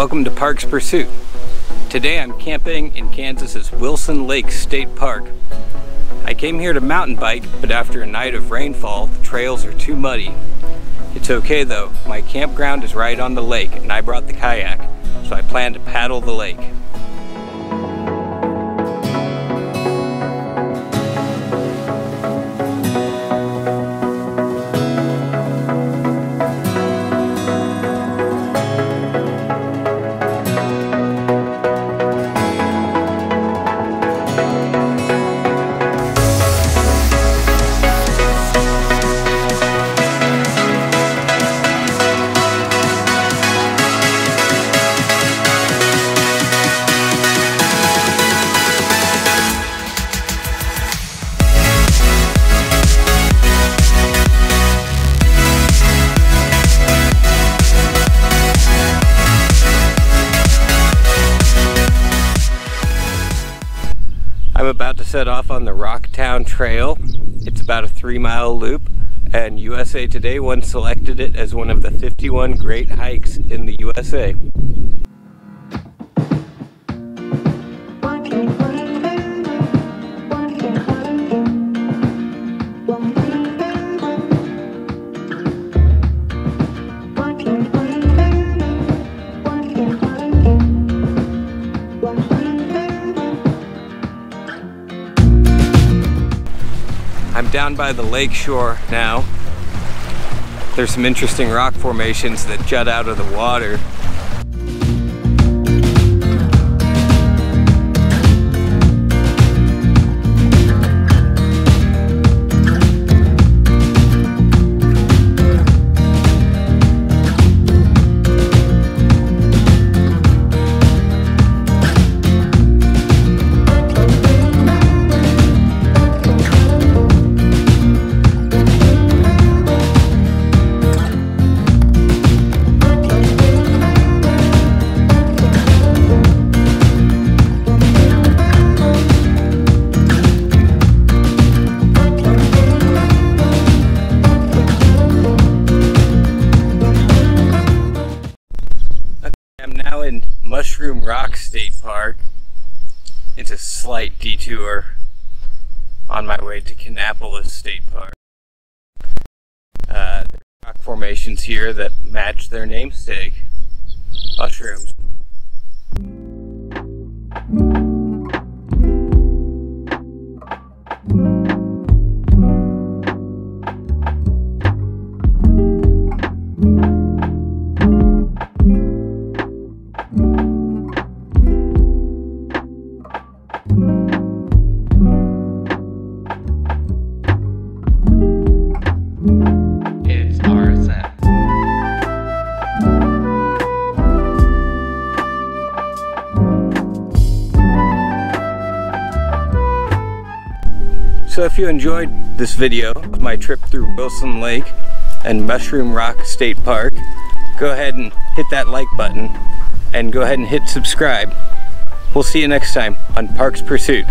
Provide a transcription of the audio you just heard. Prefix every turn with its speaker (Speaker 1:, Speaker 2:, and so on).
Speaker 1: Welcome to Parks Pursuit. Today I'm camping in Kansas's Wilson Lake State Park. I came here to mountain bike, but after a night of rainfall, the trails are too muddy. It's okay though, my campground is right on the lake and I brought the kayak, so I plan to paddle the lake. I'm about to set off on the Rocktown Trail. It's about a 3-mile loop, and USA Today once selected it as one of the 51 great hikes in the USA. I'm down by the lake shore now. There's some interesting rock formations that jut out of the water. In Mushroom Rock State Park. It's a slight detour on my way to Kannapolis State Park. There are rock formations here that match their namesake, mushrooms. So if you enjoyed this video of my trip through Wilson Lake and Mushroom Rock State Park, go ahead and hit that like button and go ahead and hit subscribe. We'll see you next time on Parks Pursuit.